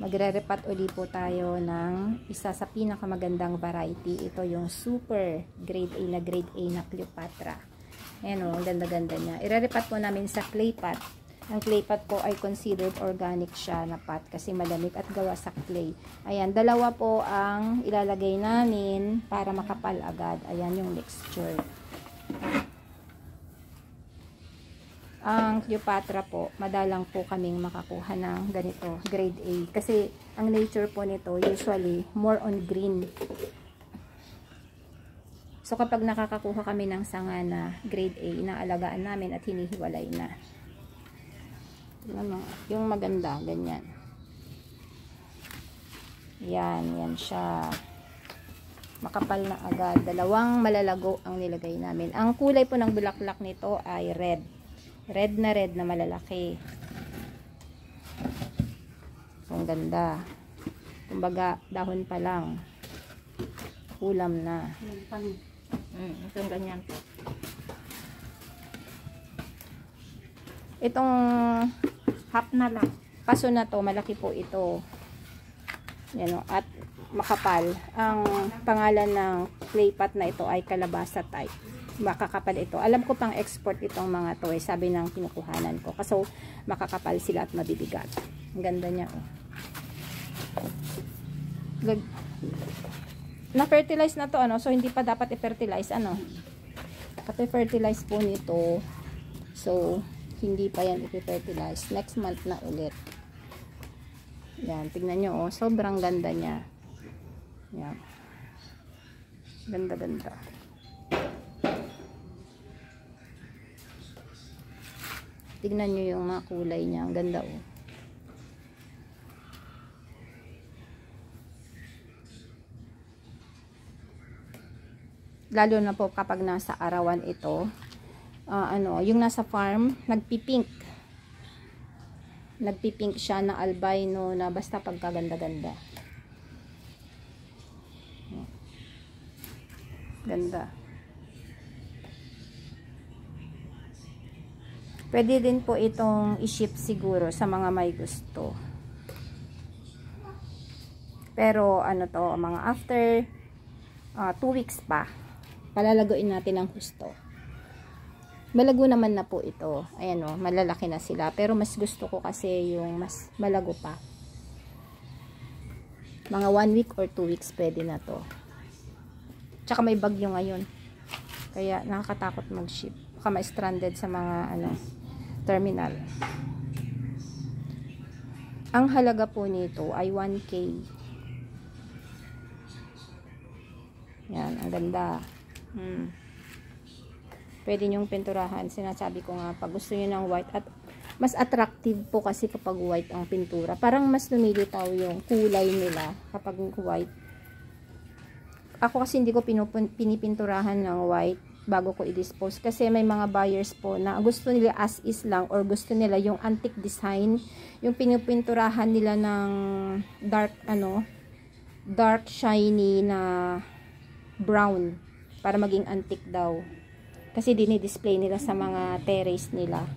magre-repat uli po tayo ng isa sa pinakamagandang variety. Ito yung super grade A na Cleopatra. Ayan o, ang ganda-ganda niya. Ire-repat po namin sa clay pot. Ang clay pot po ay considered organic siya na pot kasi malamig at gawa sa clay. Ayan, dalawa po ang ilalagay namin para makapal agad. Ayan yung mixture. Ang Cleopatra po, madalang po kaming makakuha ng ganito, grade A. Kasi ang nature po nito usually more on green. So kapag nakakakuha kami ng sanga na grade A, inaalagaan namin at hinihiwalay na. Ano, yung maganda, ganyan. Yan siya. Makapal na agad. Dalawang malalago ang nilagay namin. Ang kulay po ng bulaklak nito ay red. Red na malalaki. Ang ganda. Kumbaga, dahon pa lang. Ulam na. Itong ganyan po. Itong Half na lang. paso na to, malaki po ito. Yan o, at makapal. Ang pangalan ng clay pot na ito ay kalabasa type. Makakapal ito. Alam ko pang export itong mga to eh, sabi ng kinukuhanan ko. Kaso makakapal sila at mabibigat. Ang ganda niya oh. Na-fertilize na to ano, so hindi pa dapat i-fertilize ano. Dapat i-fertilize po nito. So hindi pa yan i-fertilize. Next month na ulit. Yan, tignan nyo oh, sobrang ganda niya. Yan. Ganda. Tignan nyo yung mga kulay niya. Ang ganda oh. Lalo na po kapag nasa arawan ito. Yung nasa farm, nagpipink siya na albino na basta pagkaganda-ganda. Ganda. Pwede din po itong i-ship siguro sa mga may gusto. Pero ano to, mga after 2 weeks pa, palalaguin natin ang husto. Malago naman na po ito. Ayan o, malalaki na sila. Pero mas gusto ko kasi yung mas malago pa. Mga 1 week or 2 weeks pwede na to. Tsaka may bagyo ngayon. Kaya nakakatakot mag-ship. Baka ma-stranded sa mga terminal. Ang halaga po nito ay 1K. Yan, ang ganda. Pwede nyong pinturahan. Sinasabi ko nga, pag gusto nyo ng white, at mas attractive po kasi kapag white ang pintura. Parang mas lumilitaw yung kulay nila kapag white. Ako kasi hindi ko pinipinturahan ng white bago ko i-dispose. Kasi may mga buyers po na gusto nila as is lang or gusto nila yung antique design. Yung pinipinturahan nila ng dark shiny na brown para maging antique daw. Kasi dinidisplay nila sa mga terrace nila.